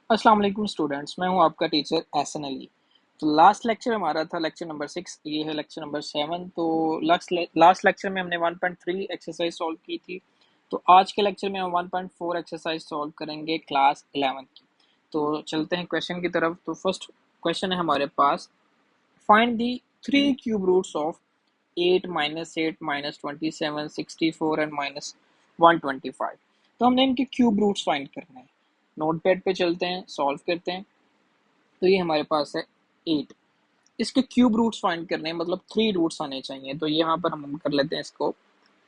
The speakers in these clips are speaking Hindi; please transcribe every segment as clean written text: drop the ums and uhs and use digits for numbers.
अस्सलाम वालेकुम स्टूडेंट्स, मैं हूं आपका टीचर एहसन अली। तो लास्ट लेक्चर हमारा था लेक्चर नंबर 6, ये है लेक्चर नंबर 7। तो लास्ट लेक्चर में हमने 1.3 एक्सरसाइज सॉल्व की थी। तो आज के लेक्चर में हम 1.4 एक्सरसाइज सॉल्व करेंगे क्लास 11 की। तो चलते हैं क्वेश्चन की तरफ। तो फर्स्ट क्वेश्चन है हमारे पास, find the 3 cube roots of 8 -8 -27 64 and -125। तो हमने इनके क्यूब रूट्स फाइंड करने हैं। नोटपैड पे चलते हैं, सॉल्व करते हैं। तो ये हमारे पास है 8। इसके क्यूब रूट्स फाइंड करने हैं, मतलब 3 रूट्स आने चाहिए। तो यहाँ पर हम कर लेते हैं इसको,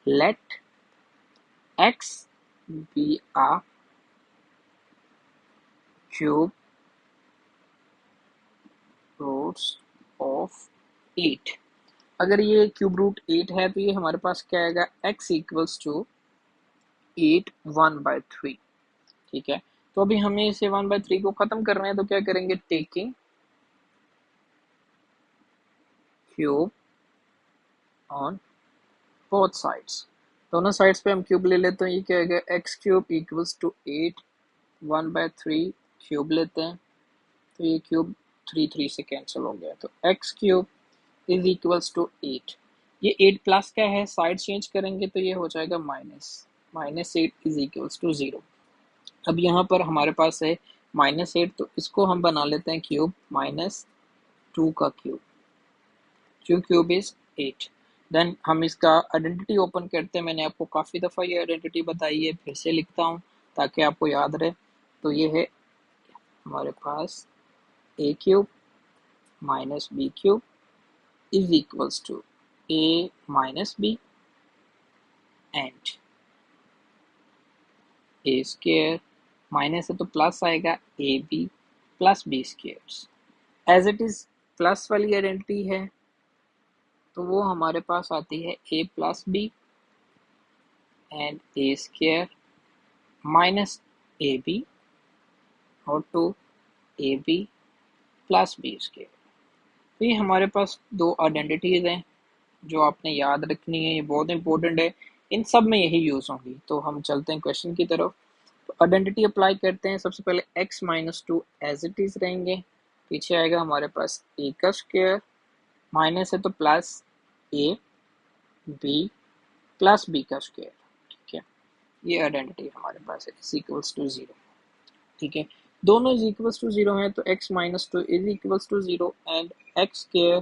let x be a cube roots of 8। अगर ये क्यूब रूट 8 है तो ये हमारे पास क्या आएगा, x इक्वल्स टू 8 1/3। ठीक है, तो अभी हमें इसे 1/3 को खत्म करना है। तो क्या करेंगे, taking cube on both sides. दोनों साइड्स पे हम क्यूब ले लेते हैं। ये क्या आएगा, x cube equals to 8 1/3 cube लेते हैं। तो ये क्यूब 3 से कैंसिल हो गया। तो x cube is equals to 8। ये 8 प्लस क्या है, साइड चेंज करेंगे तो ये हो जाएगा -8 इज इक्वल्स टू 0। अब यहाँ पर हमारे पास है -8, तो इसको हम बना लेते हैं क्यूब -2 का क्यूब। Cube is 8। देन हम इसका आइडेंटिटी ओपन करते हैं। मैंने आपको काफ़ी दफ़ा ये आइडेंटिटी बताई है, फिर से लिखता हूँ ताकि आपको याद रहे। तो ये है हमारे पास a cube minus b cube is equals to a minus b and a square, minus है तो प्लस आएगा, a b plus b square. As it is plus वाली आइडेंटिटी है तो वो हमारे पास आती है a plus b and a square minus a b और two a b plus b square. तो ये हमारे पास दो आइडेंटिटीज हैं जो आपने याद रखनी है, ये बहुत इंपॉर्टेंट है। इन सब में यही यूज़ होंगी। तो हम चलते हैं क्वेश्चन की तरफ। तो आइडेंटिटी अप्लाई करते हैं। सबसे पहले x-2 एज इट इज़ रहेंगे। पीछे आएगा हमारे पास ए का स्क्वायर, माइनस है तो plus a b plus b का स्क्वायर। ठीक है, ये आइडेंटिटी हमारे पास है, इज इक्वल्स टू 0। ठीक है, दोनों इज इक्वल्स टू 0 है तो x-2 is equals to 0 and x square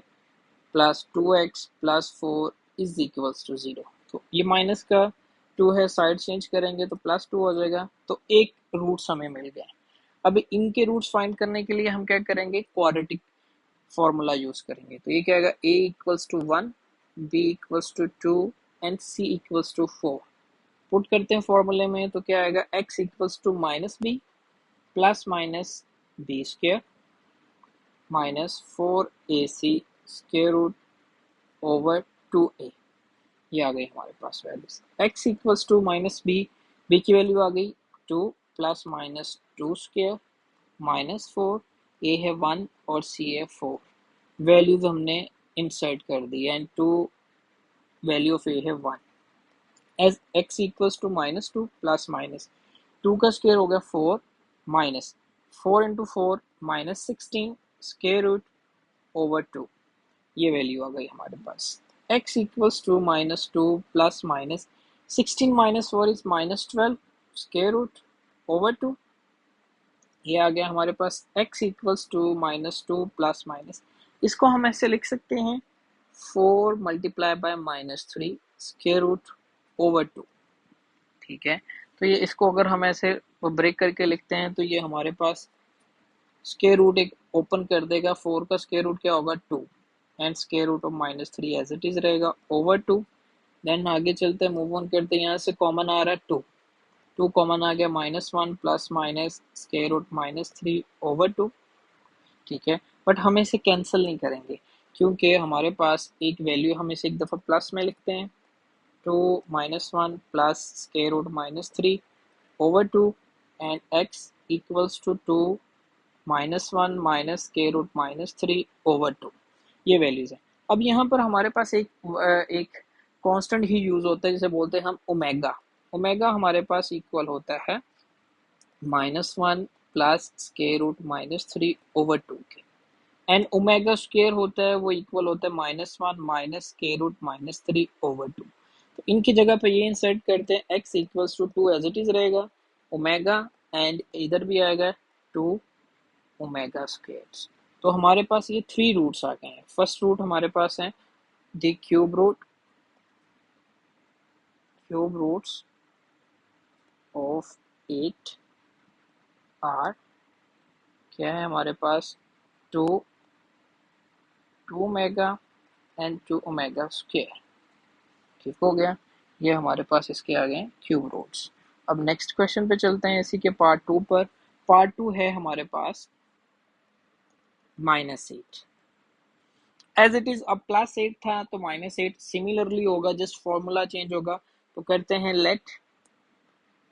plus 2x plus 4 is equals to 0। तो ये माइनस का 2 है, साइड चेंज करेंगे तो +2 हो जाएगा। तो एक रूट्स हमें मिल गए। अब इनके रूट्स फाइंड करने के लिए हम क्या करेंगे, क्वाड्रेटिक फॉर्मूला यूज करेंगे। तो ये क्या आएगा, a equals to 1 b equals to 2 and c equals to 4। Put करते हैं फॉर्मूले में तो क्या आएगा, x equals to -b plus minus b square minus 4ac square root over 2a। ये आ गई हमारे पास values. x equals to -b, b की वैल्यू आ गई 2 plus minus 2 square minus 4, a है 1 और c है 4। वैल्यूज हमने इंसर्ट कर दी एंड 2 वैल्यू ऑफ a है 1। As x equals to -2 plus minus 2 का स्क्वायर हो गया 4 minus 4 into 4 -16 square root over 2। ये वैल्यू आ गई हमारे पास। x equals to -2 plus minus 16 minus 4 is -12 square root over 2। ये आ गया हमारे पास x equals to -2 plus minus, इसको हम ऐसे लिख सकते हैं 4 multiply by -3 square root over 2। ठीक है, तो ये इसको अगर हम ऐसे ब्रेक करके लिखते हैं तो ये हमारे पास स्क्वायर रूट एक ओपन कर देगा। 4 का स्क्वायर रूट क्या होगा, 2 and square root of -3 as it is रहेगा ओवर 2। देन आगे चलते हैं, मूव ऑन करते हैं। यहाँ से कॉमन आ रहा है 2, 2 कॉमन आ गया -1 plus minus square root -3 over 2। ठीक है, बट हम इसे कैंसिल नहीं करेंगे क्योंकि हमारे पास एक वैल्यू, हम इसे एक दफ़ा प्लस में लिखते हैं। 2 -1 plus square root -3 over 2 and x equals to 2 -1 minus square root -3 over 2। ये वैल्यूज है। अब यहाँ पर हमारे पास एक कांस्टेंट ही यूज होता है जिसे बोलते हैं हम ओमेगा। ओमेगा हमारे पास इक्वल होता है -1 प्लस स्क्वायर रूट -3/2 के, एंड ओमेगा स्क्वायर होता है वो इक्वल होता है -1 माइनस स्क्वायर रूट -3/2। तो इनकी जगह पे ये इंसर्ट करते हैं, x equals to 2 as it is रहेगा ओमेगा, एंड इधर भी आएगा 2 ओमेगा स्क्वायर। तो हमारे पास ये 3 रूट्स आ गए हैं। फर्स्ट रूट हमारे पास है the cube roots of 8 are क्या है हमारे पास 2 ओमेगा एंड 2 ओमेगा स्क्वायर। ठीक हो गया, ये हमारे पास इसके आ गए क्यूब रूट्स। अब नेक्स्ट क्वेश्चन पे चलते हैं इसी के पार्ट 2 पर। पार्ट 2 है हमारे पास -8 एज इट इज। अब +8 था तो -8 सिमिलरली होगा, जस्ट फॉर्मूला चेंज होगा। तो करते हैं लेट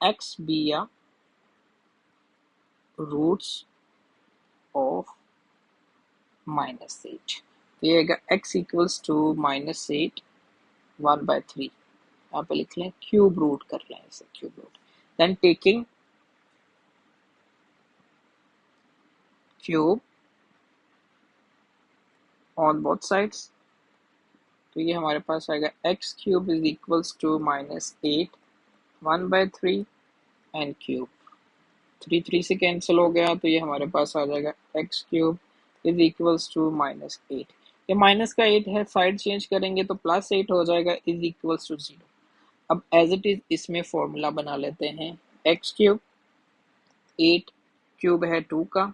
x बी या रूट्स ऑफ -8। तो ये आएगा x इक्वल्स टू -8 1/3। यहाँ पे लिख लें क्यूब रूट कर लें इसे, cube root, then taking cube on both sides. तो ये हमारे पास आएगा x cube is equals to -8 1/3 and cube 3 से कैंसिल हो गया, तो ये हमारे पास आ जाएगा x cube is equals to -8। ये माइनस का 8 है, साइड चेंज करेंगे तो +8 हो जाएगा इज इक्वल्स टू 0। अब एज इट इज इसमें फॉर्मूला बना लेते हैं, x क्यूब 8 क्यूब है 2 का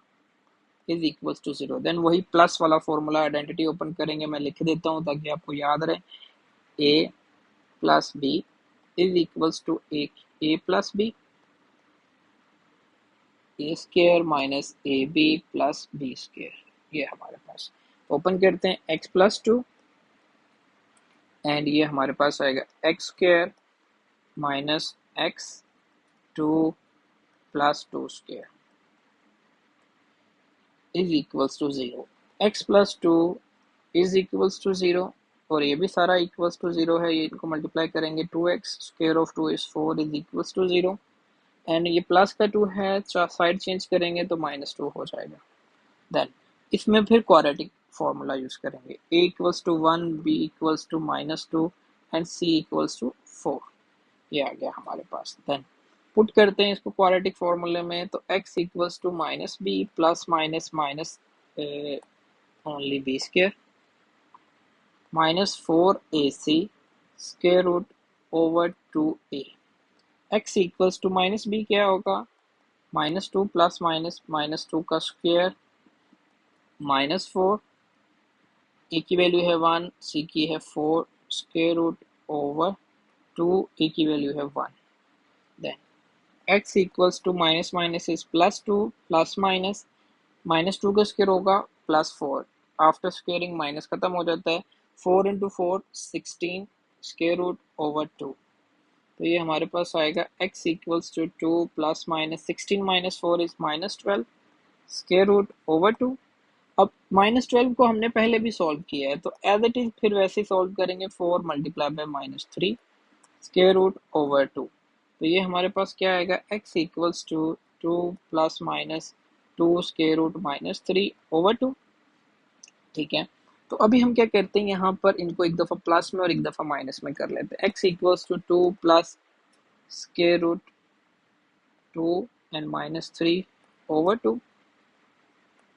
इज इक्वल्स टू 0, देन वही प्लस वाला फॉर्मूला आइडेंटिटी ओपन करेंगे, मैं लिख देता हूँ ताकि आपको याद रहे। a plus b is equals to a plus b, a square minus a b plus b square. ये हमारे पास ओपन करते हैं x प्लस 2, एंड ये हमारे पास आएगा x square minus x 2 plus 2 square is equals to 0। x plus 2 is equals to 0, और ये भी सारा इक्वल्स टू 0 है, ये इनको मल्टीप्लाई करेंगे 2x square of 2 is 4 is equals to 0, and ये प्लस का 2 है, साइड चेंज करेंगे तो -2 हो जाएगा। देन इसमें फिर क्वाड्रेटिक फॉर्मूला यूज करेंगे, a equals to 1 b equals to -2 and c equals to 4। ये आ गया हमारे पास। देन पुट करते हैं इसको क्वाड्रेटिक फॉर्मूले में, तो x equals to -b plus minus minus only b square -4ac square root over 2a। x equals to -b क्या होगा, -2 प्लस माइनस -2 का स्क्वायर -4, a की वैल्यू है 1, c की है 4 स्क्वायर रूट ओवर 2, a की वैल्यू है 1। Then x equals to minus minus is +2 plus minus -2 का स्क्वायर होगा +4, आफ्टर स्क्वेयरिंग माइनस खत्म हो जाता है, 4 इंटू 4 16 स्क्वायर रूट ओवर 2। तो ये हमारे पास आएगा x equals to 2 plus minus 16 minus 4 is -12 square root over 2। अब -12 को हमने पहले भी सॉल्व किया है, तो एज इट इज फिर वैसे ही सॉल्व करेंगे, 4 multiply by -3 square root over 2। तो ये हमारे पास क्या आएगा, x equals to 2 plus minus 2 square root -3 over 2। ठीक है, तो अभी हम क्या करते हैं, यहाँ पर इनको एक दफ़ा प्लस में और एक दफ़ा माइनस में कर लेते हैं। x equals to 2 plus square root 2 and -3 over 2,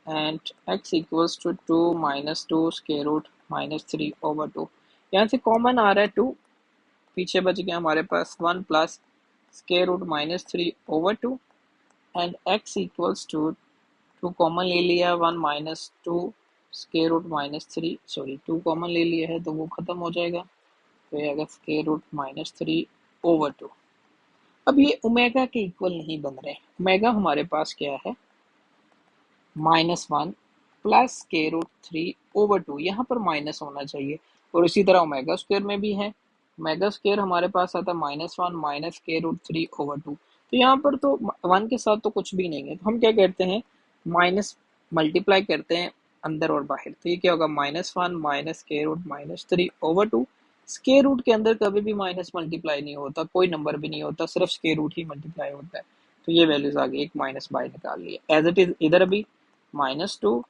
and x equals to 2 -2 square root -3 over 2। यहाँ से कॉमन आ रहा है 2, पीछे बच गया हमारे पास 1 plus square root -3 over 2, and x equals to 2 common ले लिया, 1 minus 2 square root -3, sorry 2 common ले लिया है तो वो खत्म हो जाएगा, तो ये आएगा स्क्वायर रूट -3 ओवर 2। अब ये ओमेगा के इक्वल नहीं बन रहे, ओमेगा हमारे पास क्या है -1 प्लस स्क्वायर रूट 3 ओवर 2, यहाँ पर माइनस होना चाहिए, और इसी तरह ओमेगा स्क्वायर में भी है, ओमेगा स्क्वायर हमारे पास आता है -1 माइनस स्क्वायर रूट 3 ओवर 2। तो यहाँ पर तो 1 के साथ तो कुछ भी नहीं है, तो हम क्या करते हैं, माइनस मल्टीप्लाई करते हैं अंदर और बाहर, तो ये क्या होगा -1 minus square root -3 over 2। Square root के अंदर कभी भी माइनस मल्टीप्लाई नहीं होता, कोई नंबर भी नहीं होता, सिर्फ स्क्वायर रूट ही मल्टीप्लाई होता है। तो ये वैल्यूज आ गई, एक माइनस बाय निकाल लिया एज इट इज। इधर भी -2,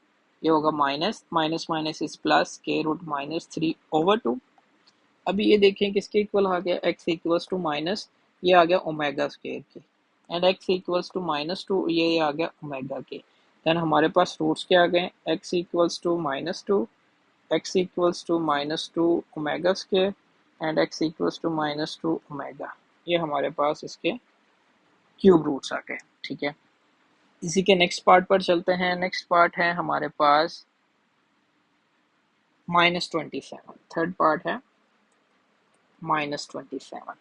ये होगा minus minus minus is plus के रूट -3/2। अभी ये देखें किसके इक्वल आ गया, x इक्वल्स टू माइनस, ये आ गया ओमेगा स्क्वायर के, एंड x इक्वल्स टू -2, ये आ गया ओमेगा के। देन हमारे पास रूट्स क्या आ गए, x equals to -2, x equals to -2 omega square, and x equals to -2 omega. ये हमारे पास इसके क्यूब रूट्स आ गए। ठीक है, इसी के नेक्स्ट पार्ट पर चलते हैं। नेक्स्ट पार्ट है हमारे पास -27, थर्ड पार्ट है -27।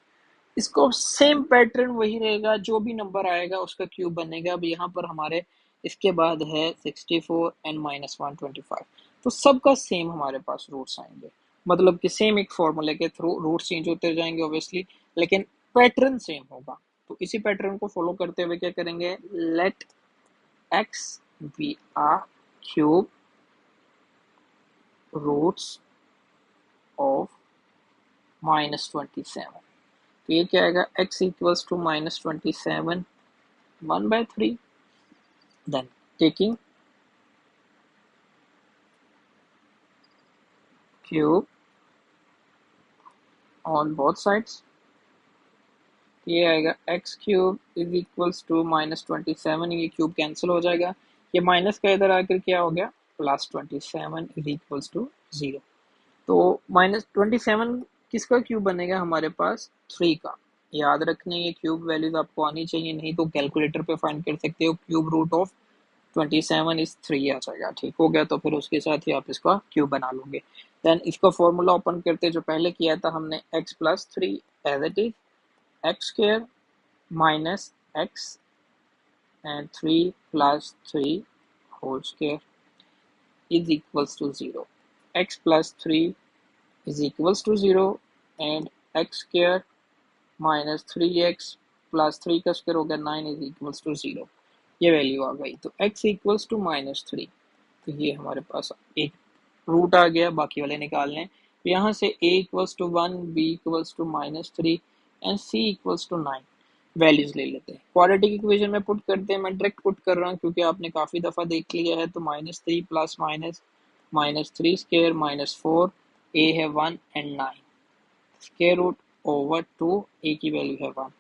इसको सेम पैटर्न वही रहेगा, जो भी नंबर आएगा उसका क्यूब बनेगा। अब यहाँ पर हमारे इसके बाद है 64 एंड -125, तो सबका सेम हमारे पास रूट्स आएंगे, मतलब कि सेम एक फॉर्मूले के थ्रू रूट्स चेंज होते जाएंगे ऑब्वियसली, लेकिन पैटर्न सेम होगा। तो इसी पैटर्न को फॉलो करते हुए क्या करेंगे, let x be a cube roots of -27। तो ये क्या आएगा, x equals to -27 1/3, then taking cube on both sides, ये आएगा x cube is equals to -27, ये क्यूब कैंसिल हो जाएगा, ये माइनस का इधर आकर क्या हो गया, +27 इज इक्वल्स टू 0। तो -27 किसका क्यूब बनेगा, हमारे पास 3 का। याद रखने ये क्यूब वैल्यूज आपको आनी चाहिए, नहीं तो कैलकुलेटर पे फाइंड कर सकते हो। क्यूब रूट ऑफ 27 इज 3 आ जाएगा। ठीक हो गया, तो फिर उसके साथ ही आप इसका क्यूब बना लोगे। देन इसका फॉर्मूला ओपन करते, जो पहले किया था हमने, x+3 as it is x square minus x and 3+3 whole square is equals to 0। x+3 is equals to 0 and x square -3x plus 3 का स्क्वायर हो गया 9 इज इक्वल्स टू 0। ये वैल्यू आ गई, तो x इक्वल्स टू -3, तो ये हमारे पास एक रूट आ गया, बाकी वाले निकालने हैं। तो यहाँ से a equals to 1, b equals to -3 and c equals to 9 values ले लेते हैं। क्वाड्रेटिक इक्वेशन में पुट करते हैं, मैं डायरेक्ट पुट कर रहा हूँ क्योंकि आपने काफ़ी दफ़ा देख लिया है। तो -3 प्लस -3 स्क्वायर -4, a है 1 and 9, square root over 2, a की वैल्यू है 1।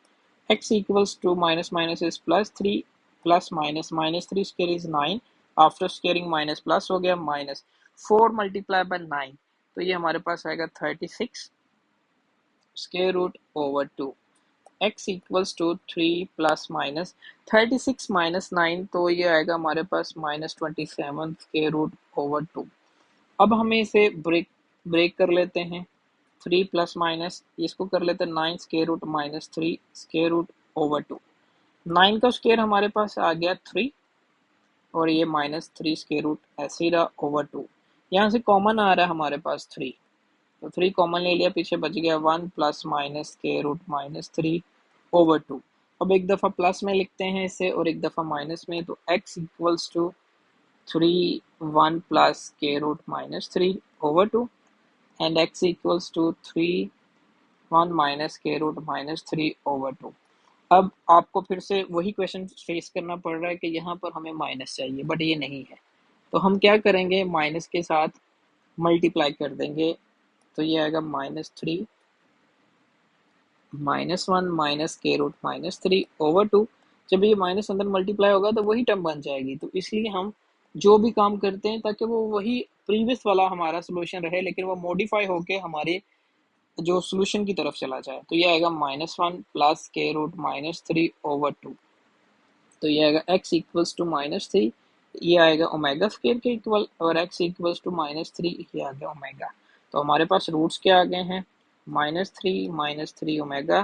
x equals to minus minus is +3 plus -3 square is 9, after squaring minus plus हो गया, -4 मल्टीप्लाई बाय 9, तो ये हमारे पास आएगा 36 square root over 2। x equals to 3 plus minus 36 -9, तो ये आएगा हमारे पास -27 स्क्वायर रूट ओवर 2। अब हमें इसे ब्रेक कर लेते हैं, 3 प्लस माइनस इसको कर लेते हैं 9 square root -3 square root over 2। 9 का स्क्वायर हमारे पास आ गया 3, और ये -3 स्क्वायर रूट ऐसे ही रहा ओवर 2। यहाँ से कॉमन आ रहा है हमारे पास 3, तो 3 कॉमन ले लिया, पीछे बच गया 1 plus minus square root -3 over 2। अब एक दफ़ा प्लस में लिखते हैं इसे और एक दफ़ा माइनस में, तो x equals to 3 1 plus square root -3 over 2 and x equals to 3 1 minus square root -3 over 2। अब आपको फिर से वही क्वेश्चन फेस करना पड़ रहा है कि यहाँ पर हमें माइनस चाहिए, बट ये नहीं है। तो हम क्या करेंगे, माइनस के साथ मल्टीप्लाई कर देंगे, तो ये आएगा -3 -1 माइनस के रूट -3 ओवर 2। जब ये माइनस अंदर मल्टीप्लाई होगा तो वही टर्म बन जाएगी। तो इसलिए हम जो भी काम करते हैं ताकि वो वही प्रीवियस वाला हमारा सोल्यूशन रहे, लेकिन वो मॉडिफाई होके हमारे जो सोल्यूशन की तरफ चला जाए। तो ये आएगा -1 प्लस के रूट -3 ओवर 2। तो ये आएगा x इक्वल्स टू -3, ये आएगा ओमेगा स्क्वायर के इक्वल, और x इक्वल्स टू -3, ये आ गया ओमेगा। तो हमारे पास रूट्स क्या आ गए हैं, -3 ओमेगा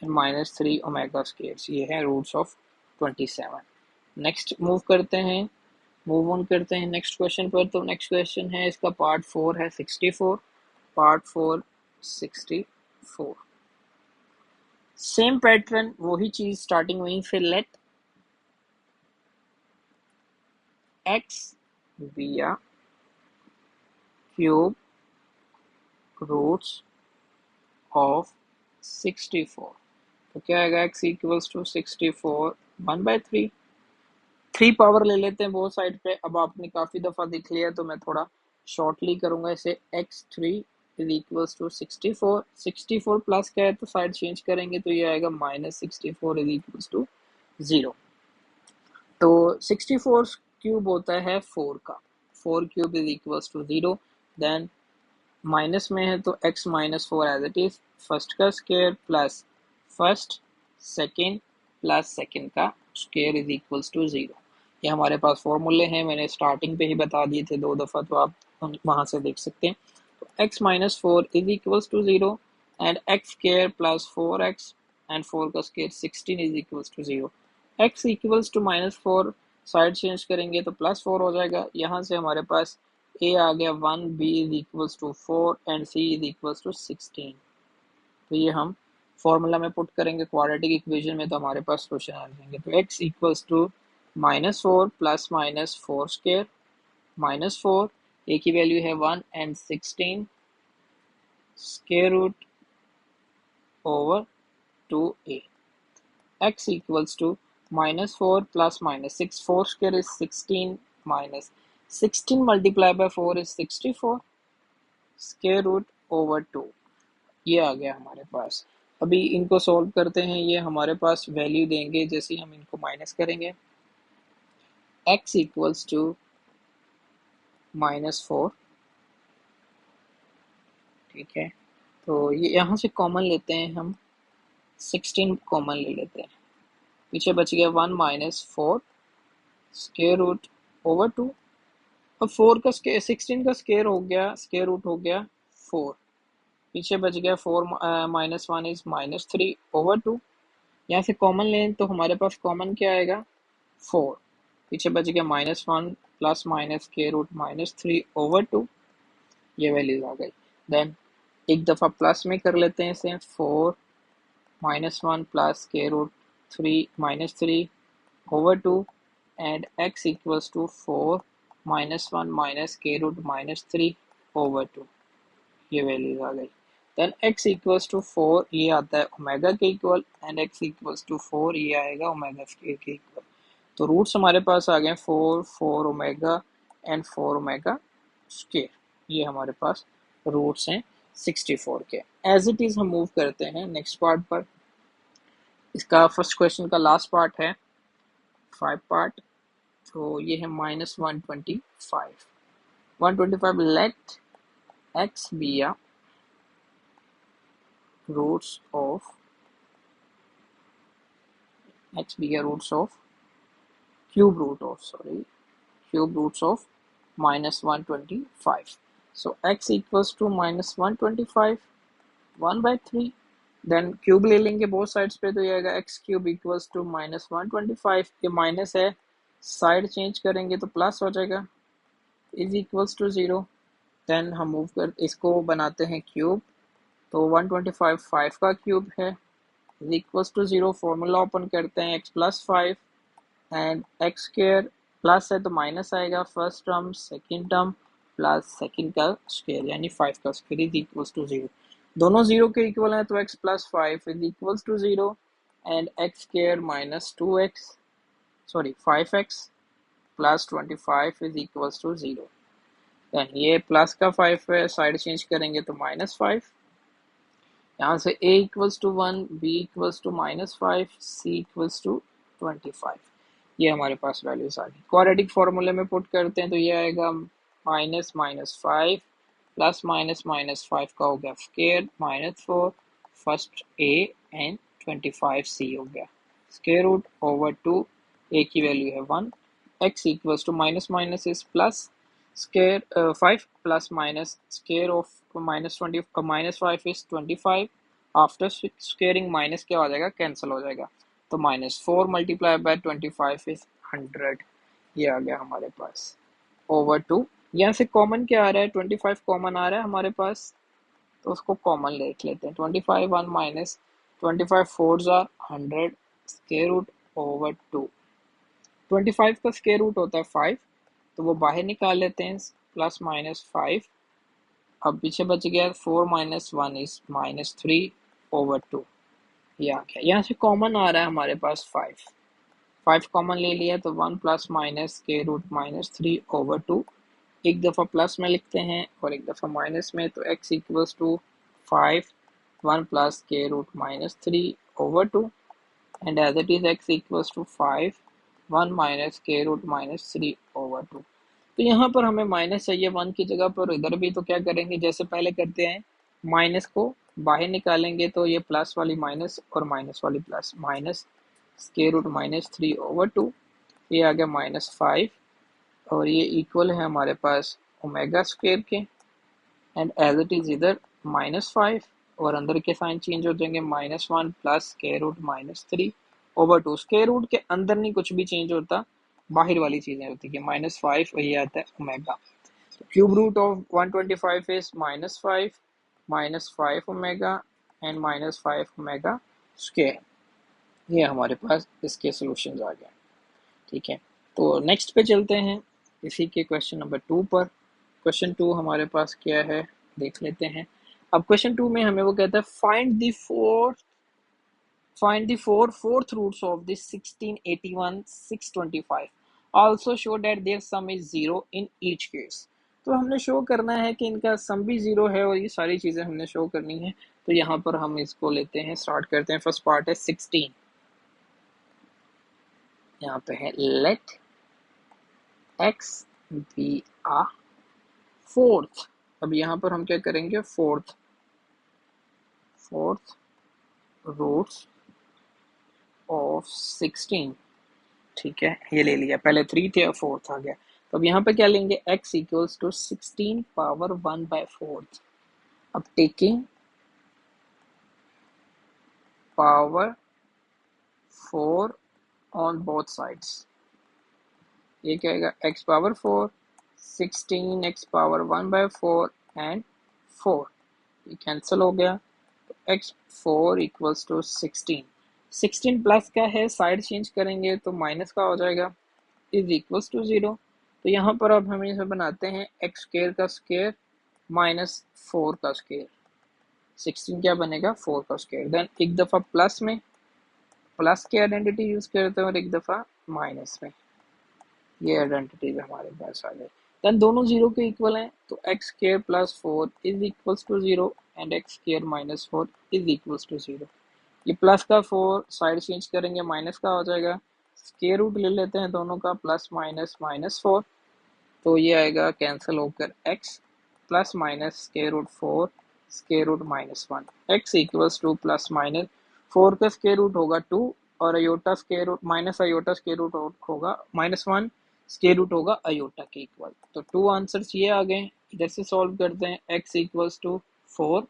एंड -3 ओमेगा स्क्वायर, ये है रूट्स ऑफ 27। नेक्स्ट मूव करते हैं, मूव ऑन करते हैं नेक्स्ट क्वेश्चन पर। तो नेक्स्ट क्वेश्चन है, इसका पार्ट 4 है 64, पार्ट 4 64। सेम पैटर्न, वही चीज स्टार्टिंग वहीं से, late x be a cube roots of 64। तो क्या आएगा, x इक्वल्स टू 64 1/3। 3 पावर ले लेते हैं बोथ साइड पे। अब आपने काफ़ी दफ़ा देख लिया तो मैं थोड़ा शॉर्टली करूँगा इसे। x3 is equals to 64। 64 plus क्या है तो साइड चेंज करेंगे तो ये आएगा -64 इज इक्वल्स टू 0। तो 64 क्यूब होता है 4 का। 4 cube is equals to 0। Then minus में है तो x -4 as it is, first का square plus first second plus second का स्क्वायर इज इक्वल्स टू 0। ये हमारे पास फॉर्मूले हैं, मैंने स्टार्टिंग पे ही बता दिए थे 2 दफ़ा, तो आप वहाँ से देख सकते हैं। तो x -4 is equals to 0 and x square plus 4x and 4 का square 16 is equals to 0। x equals to -4 side change करेंगे तो +4 हो जाएगा। यहाँ से हमारे पास a आ गया 1, b is equals to 4 and c is equals to 16। तो ये हम फॉर्मूला में पुट करेंगे क्वाड्रेटिक इक्वेशन में तो हमारे पास सोल्यूशन आ जाएंगे। तो x equals to -4 plus -4 square -4, a की वैल्यू है 1 and 16 square root over 2a। x equals to -4 plus -6, 4 square is 16 minus 16 multiplied by 4 is 64 square root over 2। ये आ गया हमारे पास। अभी इनको सॉल्व करते हैं। ये हमारे पास वैल्यू देंगे जैसे हम इनको माइनस करेंगे। x equals to -4, ठीक है। तो ये यहाँ से कॉमन लेते हैं हम, 16 कॉमन ले लेते हैं, पीछे बच गया 1 -4 स्क्वायर रूट ओवर 2। अब 4 का स्क्वायर 16 का स्क्वायर हो गया, स्क्वायर रूट हो गया 4, पीछे बच गया 4 -1 इज -3 ओवर 2। यहाँ से कॉमन लें तो हमारे पास कॉमन क्या आएगा 4, पीछे बच गया -1 plus minus square root -3 over 2। ये वैल्यूज आ गई। देन एक दफ़ा प्लस में कर लेते हैं इसे, 4 -1 plus square root 3 over 2 and x equals to 4 -1 minus square root -3 over 2। ये वैल्यूज आ गई। देन x equals to 4 ये आता है ओमेगा के equal and x equals to 4 ये आएगा ओमेगा स्क्वायर के इक्वल। तो रूट्स हमारे पास आ गए 4 4 ओमेगा एंड 4 ओमेगा स्क्वायर। ये हमारे पास रूट्स हैं 64 के। एज इट इज हम मूव करते हैं नेक्स्ट पार्ट पर। इसका फर्स्ट क्वेश्चन का लास्ट पार्ट है 5 पार्ट। तो ये है -125। 125 let x be a roots of cube roots of -125। So x equals to -125 1/3। Then cube ले लेंगे बोथ साइड्स पे तो ये आएगा x क्यूब इक्वल्स टू -125। ये माइनस है, साइड चेंज करेंगे तो प्लस हो जाएगा, इज इक्वल्स टू 0। देन हम मूव कर इसको बनाते हैं क्यूब। तो 125 5 का क्यूब है is equals to 0। Formula open करते हैं x plus 5 and x square plus है तो माइनस आएगा, first term second term plus second का स्क्वायर यानी 5 का स्क्वायर इज इक्वल्स टू 0। दोनों 0 के इक्वल हैं तो x plus 5 is equals to 0 and x square minus 2x 5x plus 25 is equals to 0। Then ये प्लस का 5 है, साइड चेंज करेंगे तो -5। यहाँ से a equals to 1, b equals to -5, c equals to 25। ये हमारे पास वैल्यूज आ गई। क्वाड्रेटिक फॉर्मूले में पुट करते हैं तो ये आएगा -5 प्लस -5 का हो गया square -4 first a and 25c हो गया स्क्वायर रूट ओवर 2। a की वैल्यू है 1। x equals to minus minus is plus square 5 plus minus square of -5 is 25। After squaring minus क्या हो जाएगा, कैंसिल हो जाएगा। तो -4 मल्टीप्लाई बाय 25 इज 100। ये आ गया हमारे पास ओवर 2। यहाँ से कॉमन क्या आ रहा है, 25 कॉमन आ रहा है हमारे पास, तो उसको कॉमन लेट लेते हैं। 25 1 minus 25 4 are 100 square root over 2। 25 का स्क्वायर रूट होता है 5, तो वो बाहर निकाल लेते हैं प्लस -5। अब पीछे बच गया 4 -1 इज -3 ओवर 2। ये आ गया। यहाँ से कॉमन आ रहा है हमारे पास 5। 5 कॉमन ले लिया तो 1 प्लस माइनस के रूट माइनस 3/2, एक दफ़ा प्लस में लिखते हैं और एक दफ़ा माइनस में, तो x इक्वल्स टू 5 1 प्लस के root minus 3/2 and as it is x equals to 5 1 minus k root minus 3/2। तो यहाँ पर हमें माइनस चाहिए 1 की जगह पर, इधर भी तो क्या करेंगे जैसे पहले करते हैं, माइनस को बाहर निकालेंगे तो ये प्लस वाली माइनस और माइनस वाली प्लस, माइनस के रूट माइनस 3/2, ये आ गया -5 और ये इक्वल है हमारे पास ओमेगा स्क्वेयर के, एंड एज इट इज इधर -5 और अंदर के साइन चेंज हो जाएंगे, -1 प्लस के रूट -3/2। स्क्वायर रूट के अंदर नहीं कुछ भी चेंज होता, बाहर वाली चीजें होती है, -5 वही आता है omega. Cube root of 125 is -5 -5 omega and -5 omega square. ये हमारे पास इसके सॉल्यूशंस आ गए। ठीक है, तो नेक्स्ट पे चलते हैं इसी के क्वेश्चन नंबर 2 पर। क्वेश्चन 2 हमारे पास क्या है देख लेते हैं। अब क्वेश्चन 2 में हमें वो कहता है find the fourth roots of this 16, 81, 625, also show that their sum is 0 in each case। तो हमने शो करना है कि इनका सम भी 0 है और ये सारी चीज़ें हमने शो करनी है। तो यहाँ पर हम इसको लेते हैं, स्टार्ट करते हैं। फर्स्ट पार्ट है 16, यहाँ पे है let x be a fourth। अब यहाँ पर हम क्या करेंगे, फोर्थ रूट्स ऑफ 16। ठीक है, ये ले लिया, पहले 3 थे और 4 आ गया। तो अब यहाँ पे क्या लेंगे, x इक्वल्स टू 16 पावर 1/4। अब taking power 4 on both sides, ये क्या आएगा, x power 4 16 x power 1/4 and 4, ये कैंसिल हो गया। तो x 4 इक्वल्स टू 16 प्लस का है, साइड चेंज करेंगे तो माइनस का हो जाएगा, इज इक्वल्स टू 0। तो यहाँ पर अब हम इसे बनाते हैं एक्स स्क्वायर का स्क्वायर माइनस 4 का स्क्वायर, 16 क्या बनेगा, 4 का स्क्वायर। देन एक दफ़ा प्लस में प्लस की आइडेंटिटी यूज करते हैं और एक दफ़ा माइनस में, ये आइडेंटिटी हमारे पास आ गई। देन दोनों 0 के इक्वल हैं, तो x square plus 4 is equals to 0 and x square minus 4 is equals to 0। ये प्लस का 4 साइड चेंज करेंगे, माइनस का हो जाएगा, स्क्वायर रूट ले लेते हैं दोनों का, प्लस माइनस -4, तो ये आएगा कैंसिल होकर x plus minus square root 4 square root -1। x equals to plus minus 4 का स्क्वायर रूट होगा 2 और iota square root minus iota square root होगा -1 स्क्वायर रूट होगा अयोटा के इक्वल। तो 2 आंसर्स ये आ गए। इधर से सॉल्व करते हैं, x इक्वल्स टू 4,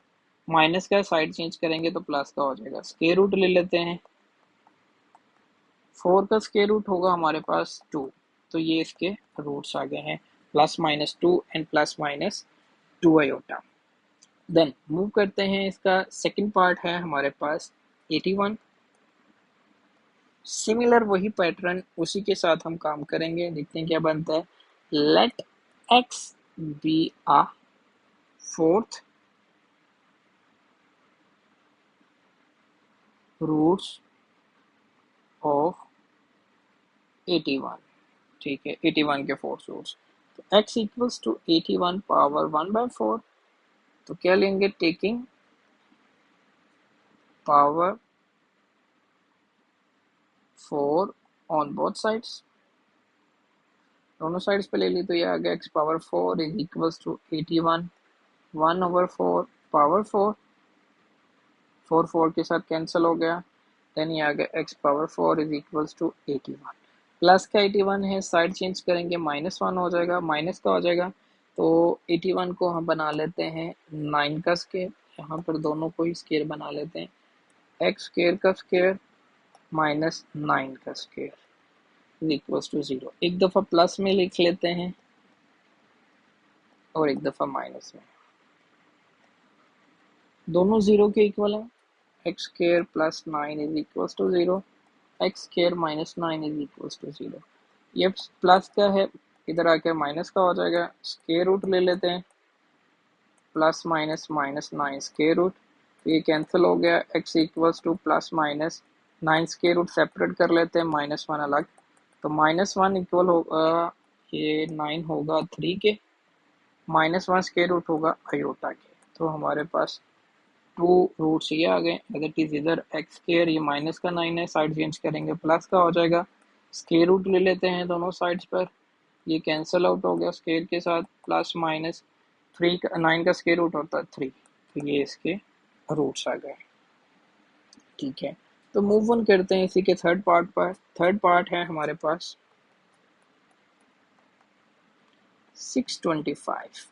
माइनस का साइड चेंज करेंगे तो प्लस का हो जाएगा, स्क्वायर रूट ले लेते हैं, 4 का स्क्वायर रूट होगा हमारे पास 2, तो ये इसके रूट्स आ गए हैं, +-2 एंड +-2 अयोटा। देन मूव करते हैं, इसका सेकंड पार्ट है हमारे पास 81। सिमिलर वही पैटर्न, उसी के साथ हम काम करेंगे, देखते हैं क्या बनता है। Let x be a fourth roots of 81। ठीक है, 81 के 4 रूट्स, तो x इक्वल्स टू 81 पावर 1/4, तो क्या लेंगे, taking power 4 on both sides, दोनों साइड्स पे ले ली, तो ये आ गया x power 4 is equals to 81 1/4 power 4, 4 के साथ कैंसिल हो गया। देन ये आ गया x power 4 is equals to 81, plus का 81 है, साइड चेंज करेंगे -1 हो जाएगा, माइनस का हो जाएगा। तो 81 को हम बना लेते हैं 9 का स्क्वायर, यहाँ पर दोनों को ही स्क्वायर बना लेते हैं, x स्क्वायर का स्क्वायर माइनस 9 का स्क्वायर इक्वल्स टू 0। एक दफ़ा प्लस में लिख लेते हैं और एक दफ़ा माइनस में, दोनों 0 के इक्वल हैं, x square plus 9 is equals to 0, x square minus 9 is equals to 0। ये प्लस का है, इधर आकर माइनस का हो जाएगा, स्क्वायर रूट ले लेते हैं, +-(-9) स्क्वायर रूट, तो ये कैंसिल हो गया, x equals to +-(-9) 9 square root separate कर लेते हैं, -1 अलग, तो -1 इक्वल होगा, ये 9 होगा 3 के, -1 स्क्वायर रूट होगा आयोटा के। तो हमारे पास 2 रूट्स ये आ गए। अगर इट इज इधर एक्स स्क्वायर, ये माइनस का 9 है, साइड चेंज करेंगे प्लस का हो जाएगा। स्क्वायर रूट ले लेते हैं दोनों साइड्स पर, ये कैंसिल आउट हो गया स्क्वायर के साथ, प्लस माइनस 3 का 9 का स्क्वायर रूट होता है 3, तो ये इसके रूट्स आ गए। ठीक है, तो मूव ऑन करते हैं इसी के थर्ड पार्ट पर। थर्ड पार्ट है हमारे पास 625।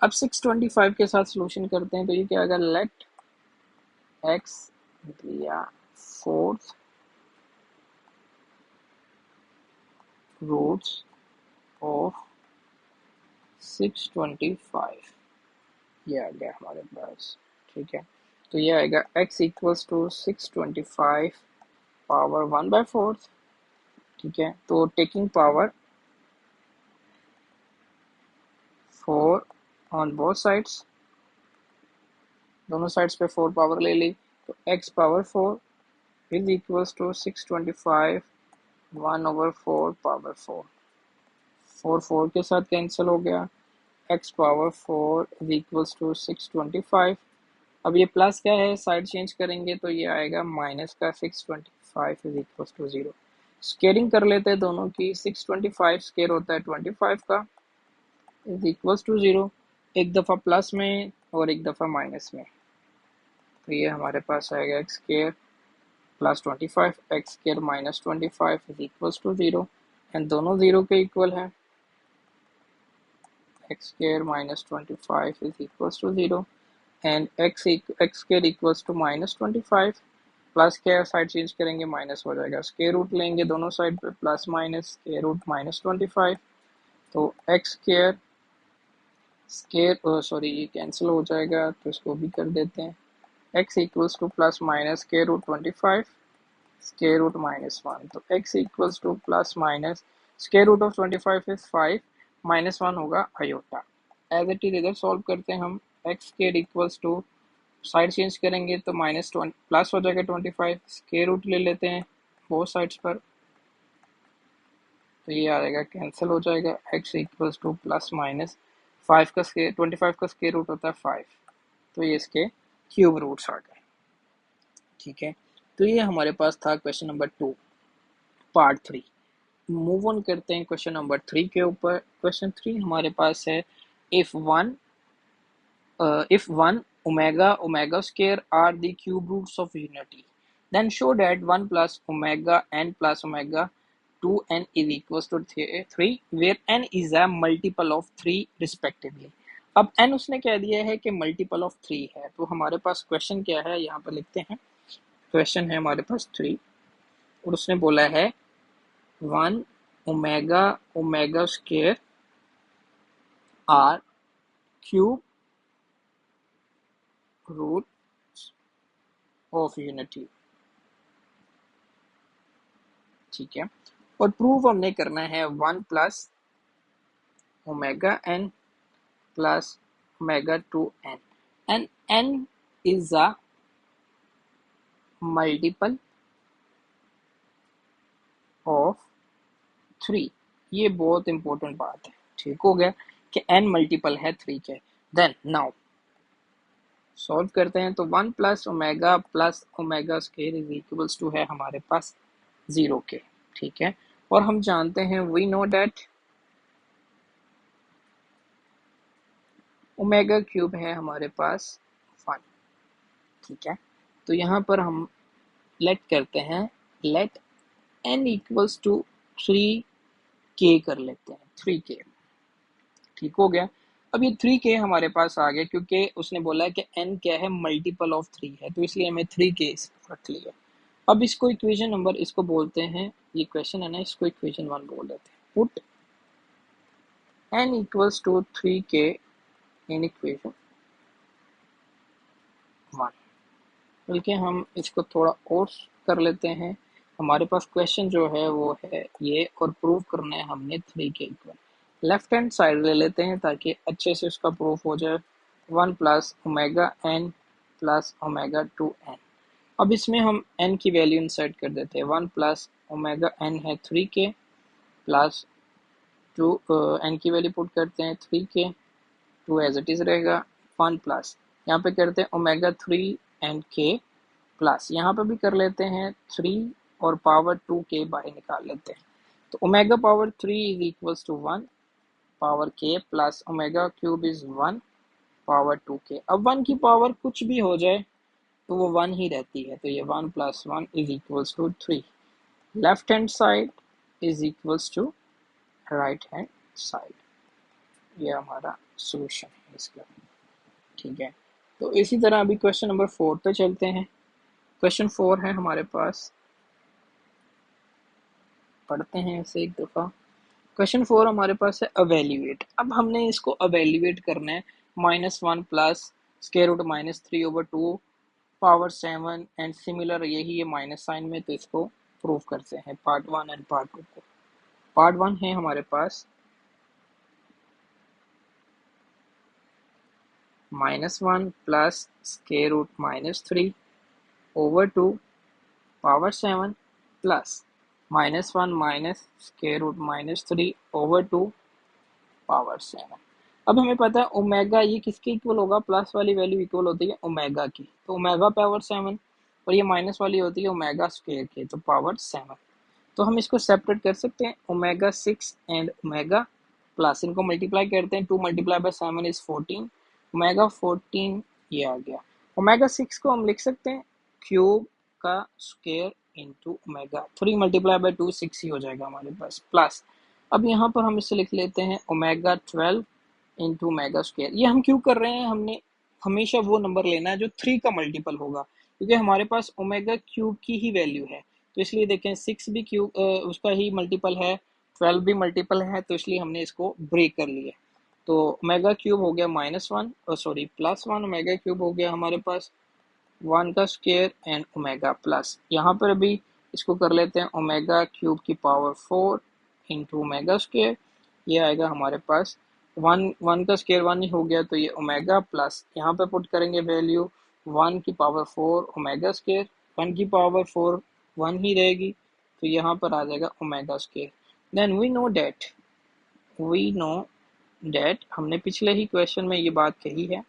अब 625 के साथ सॉल्यूशन करते हैं, तो ये क्या आएगा, लेट एक्स दिया फोर्थ रूट्स ऑफ 625, ये आ गया हमारे पास। ठीक है, तो ये आएगा x इक्वल्स टू 625 पावर 1/4। ठीक है, तो taking power 4 on both sides, दोनों साइड्स पे 4 पावर ले ली, तो x power 4 is equals to 625 1/4 power 4, 4 के साथ कैंसिल हो गया, x power 4 is equals to 625। अब ये प्लस क्या है, साइड चेंज करेंगे तो ये आएगा माइनस का 625 इज इक्वल्स टू 0। स्केयरिंग कर लेते हैं दोनों की, 625 स्केयर होता है 25 का, इज इक्वल्स टू 0, एक दफ़ा प्लस में और एक दफ़ा माइनस में, तो ये हमारे पास आएगा x square plus 25, x square minus 25 is equals to 0, and दोनों 0 के इक्वल है, x square minus 25 is equals to 0, and x square equals to minus 25, plus क्या साइड चेंज करेंगे माइनस हो जाएगा, स्केयर रूट लेंगे दोनों साइड पे, plus minus square root minus 25, तो एक्स स्केयर स्केयर सॉरी ये कैंसिल हो जाएगा, तो इसको भी कर देते हैं, x equals to plus minus square root 25 square root -1, तो x equals to plus minus square root of 25 is 5, -1 होगा आयोटा। एज इट इज इधर सॉल्व करते हैं हम, x square equals to, side change करेंगे तो -20 प्लस हो जाएगा 25, स्केयर रूट ले लेते हैं बोथ साइड्स पर, तो ये आ जाएगा कैंसिल हो जाएगा, x equals to plus minus 5 का स्केयर 25 का स्केयर रूट होता है 5, तो ये इसके क्यूब रूट्स आ गए। ठीक है, तो ये हमारे पास था question number 2 part 3। Move on करते हैं क्वेश्चन नंबर 3 के ऊपर। क्वेश्चन 3 हमारे पास है, if 1 omega square are the cube roots of unity, then show that 1 plus omega n plus omega 2n is equals to 3, where n is a multiple of 3 respectively। अब n उसने कह दिया है कि मल्टीपल ऑफ 3 है, तो हमारे पास क्वेश्चन क्या है यहाँ पर लिखते हैं, क्वेश्चन है हमारे पास 3, और उसने बोला है 1 omega omega square are cube root of unity. ठीक है, और प्रूव हमने करना है 1 plus omega n plus omega 2n, and n is a multiple of 3। ये बहुत इंपॉर्टेंट बात है, ठीक हो गया कि n मल्टीपल है 3 के। देन नाउ सॉल्व करते हैं, तो 1 plus omega square is equals to है हमारे पास 0 के। ठीक है, और हम जानते हैं, we know that omega cube है हमारे पास 1। ठीक है, तो यहाँ पर हम लेट करते हैं, late n equals to 3k कर लेते हैं, 3k। ठीक हो गया, अब ये 3k हमारे पास आ गया, क्योंकि उसने बोला है कि n क्या है, मल्टीपल ऑफ 3 है, तो इसलिए हमें 3k रख लिया। अब इसको इक्वेशन नंबर इसको बोलते हैं, ये क्वेश्चन है ना, इसको इक्वेशन 1 बोल देते हैं। Put n equals to 3k in equation 1, बल्कि हम इसको थोड़ा और कर लेते हैं। हमारे पास क्वेश्चन जो है वो है ये, और प्रूव करना है हमने 3k equal, left hand side ले लेते हैं ताकि अच्छे से उसका प्रूफ हो जाए। 1 plus omega n plus omega 2n, अब इसमें हम n की वैल्यू इंसर्ट कर देते हैं, 1 प्लस ओमेगा n है 3k प्लस 2, n की वैल्यू पुट करते हैं 3k, 2 एज इट इज रहेगा, 1 प्लस यहाँ पे करते हैं ओमेगा 3 एंड k प्लस यहाँ पे भी कर लेते हैं 3 और पावर 2k बाहर निकाल लेते हैं, तो omega power 3 is equals to 1 power k plus omega cube is 1 power 2k। अब 1 की पावर कुछ भी हो जाए तो वो 1 ही रहती है, तो ये 1 plus 1 is equals to 3। Left hand side is equals to right hand side, ये हमारा सोल्यूशन है इसका। ठीक है, तो इसी तरह अभी क्वेश्चन नंबर 4 पे चलते हैं। क्वेश्चन 4 है हमारे पास, पढ़ते हैं इसे एक दफ़ा। क्वेश्चन 4 हमारे पास है अवेल्यूएट। अब हमने इसको अवेल्यूएट करना है, -1 plus square root -3/2 power 7 and similar, यही है माइनस साइन में, तो इसको प्रूव करते हैं पार्ट 1 एंड पार्ट 2 को। पार्ट 1 है हमारे पास -1 plus square root -3/2 power 7 plus -1 minus square root -3/2 power 7। अब हमें पता है ओमेगा ये किसके इक्वल होगा, प्लस वाली वैल्यू इक्वल होती है ओमेगा की, तो ओमेगा पावर 7 और ये माइनस वाली होती है ओमेगा स्क्वायर की, तो पावर 7। तो हम इसको सेपरेट कर सकते हैं, ओमेगा 6 एंड ओमेगा प्लस, इनको मल्टीप्लाई करते हैं, 2 मल्टीप्लाई बाय 7 इज 14, ओमेगा 14 ये आ गया। ओमेगा 6 को हम लिख सकते हैं क्यूब का square into omega, 3 multiply by 2 6 ही हो जाएगा हमारे पास, प्लस अब यहाँ पर हम इसे लिख लेते हैं ओमेगा 12 इंटू ओमेगा स्क्वायर। ये हम क्यों कर रहे हैं, हमने हमेशा वो नंबर लेना है जो 3 का मल्टीपल होगा, क्योंकि हमारे पास ओमेगा क्यूब की ही वैल्यू है, तो इसलिए देखें 6 भी क्यूब उसका ही मल्टीपल है, 12 भी मल्टीपल है, तो इसलिए हमने इसको ब्रेक कर लिया। तो ओमेगा क्यूब हो गया -1 और सॉरी +1, ओमेगा क्यूब हो गया हमारे पास 1 का स्क्वायर एंड ओमेगा प्लस, यहाँ पर अभी इसको कर लेते हैं ओमेगा क्यूब की पावर 4 इंटू ओमेगा स्क्वायर, ये आएगा हमारे पास 1 का स्क्वायर 1 ही हो गया, तो ये ओमेगा प्लस यहाँ पे पुट करेंगे वैल्यू 1 की पावर 4 ओमेगा स्क्वायर, 1 की पावर 4 1 ही रहेगी, तो यहाँ पर आ जाएगा omega square. Then we know that हमने पिछले ही क्वेश्चन में ये बात कही है,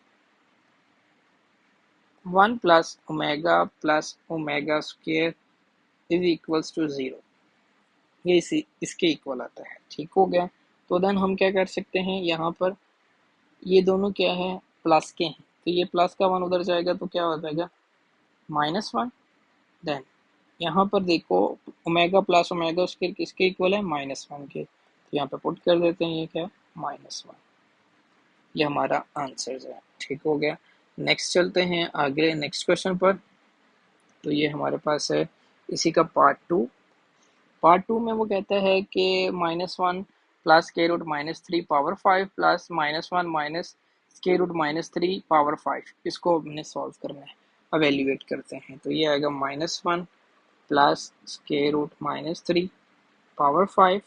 1 plus omega square is equals to 0, ये इसके इक्वल आता है। ठीक हो गया, तो देन हम क्या कर सकते हैं, यहाँ पर ये दोनों क्या है, प्लस के हैं, तो ये प्लस का 1 उधर जाएगा तो क्या हो जाएगा -1। देन यहाँ पर देखो ओमेगा प्लस ओमेगा स्क्वायर किसके इक्वल है, -1 के, तो यहाँ पे पुट कर देते हैं, ये क्या है -1, ये हमारा आंसर है। ठीक हो गया, नेक्स्ट चलते हैं आगे नेक्स्ट क्वेश्चन पर। तो ये हमारे पास है इसी का पार्ट 2। पार्ट 2 में वो कहता है कि -1 plus square root -3 power 5 plus -1 minus square root -3 power 5, इसको हमने सॉल्व करना है, अवेल्यूएट करते हैं, तो ये आएगा -1 plus square root -3 power 5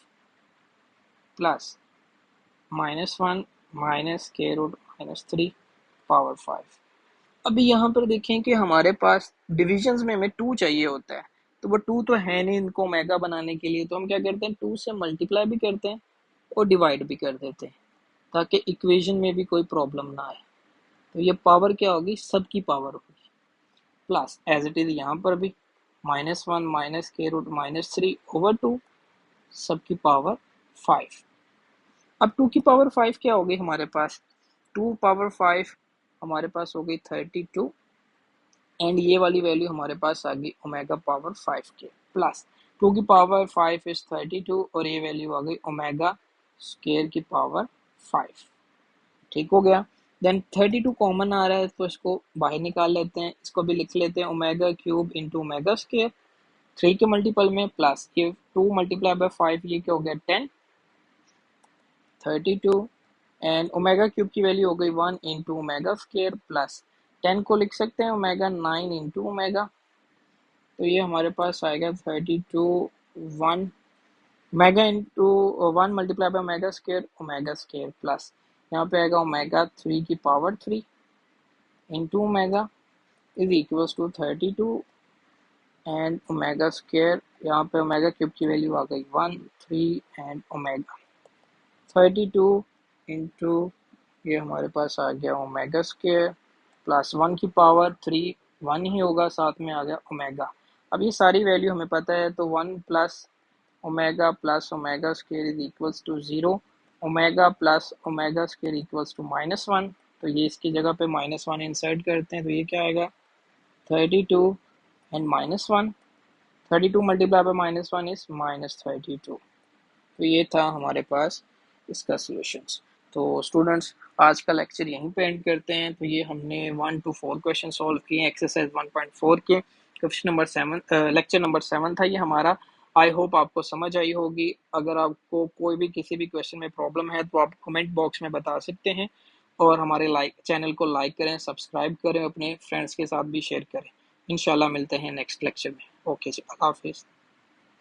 plus -1 minus square root -3 power 5। अभी यहाँ पर देखें कि हमारे पास डिविजन्स में हमें 2 चाहिए होता है, तो वो 2 तो है नहीं इनको ओमेगा बनाने के लिए, तो हम क्या करते हैं 2 से मल्टीप्लाई भी करते हैं और डिवाइड भी कर देते हैं, ताकि इक्वेशन में भी कोई प्रॉब्लम ना आए। तो ये पावर क्या होगी, सबकी पावर होगी, प्लस एज इट इज यहाँ पर भी -1 माइनस स्क्वायर रूट -3/2 सबकी पावर 5। अब 2 की पावर 5 क्या होगी हमारे पास, 2 पावर 5 हमारे पास हो गई 32 एंड ये वाली वैल्यू हमारे पास आ गई ओमेगा पावर 5 के, प्लस 2 की पावर 5 इज 32 और ये वैल्यू आ गई ओमेगा स्क्वायर की पावर 5। ठीक हो गया, देन 32 कॉमन आ रहा है तो इसको बाहर निकाल लेते हैं, इसको भी लिख लेते हैं omega cube into omega square, 3 के मल्टीपल में प्लस ये 2 मल्टीप्लाई बाय 5, ये क्या हो गया 10, 32 एंड ओमेगा क्यूब की वैल्यू हो गई 1 इंटू ओमेगा स्क्वायर प्लस 10 को लिख सकते हैं ओमेगा 9 इंटू ओमेगा, तो ये हमारे पास आएगा 32 1 omega into 1 multiply by omega square plus यहाँ पे आएगा ओमेगा 3 की power 3 into omega is equals to 32 and omega square, यहाँ पे ओमेगा क्यूब की वैल्यू आ गई 1 3 एंड ओमेगा 32 इंटू ये हमारे पास आ गया ओमेगा स्क्वायर प्लस 1 की पावर 3, 1 ही होगा, साथ में आ गया ओमेगा। अब ये सारी वैल्यू हमें पता है, तो 1 plus omega square is equals to 0, omega plus omega square equals to -1। तो ये इसकी जगह पे -1 इंसर्ट करते हैं, तो ये क्या आएगा 32 एंड -1, 32 मल्टीप्लाई बाय -1 इज -32। तो ये था हमारे पास इसका सॉल्यूशंस। तो स्टूडेंट्स आज का लेक्चर यहीं पे एंड करते हैं। तो ये हमने 1 to 4 क्वेश्चन सॉल्व किए एक्सरसाइज 1.4 के। क्वेश्चन नंबर 7 लेक्चर नंबर 7 था ये हमारा। आई होप आपको समझ आई होगी। अगर आपको कोई भी किसी भी क्वेश्चन में प्रॉब्लम है तो आप कमेंट बॉक्स में बता सकते हैं, और हमारे चैनल को लाइक करें, सब्सक्राइब करें, अपने फ्रेंड्स के साथ भी शेयर करें। इंशाल्लाह मिलते हैं नेक्स्ट लेक्चर में। ओके जी, अल्लाह हाफिज़।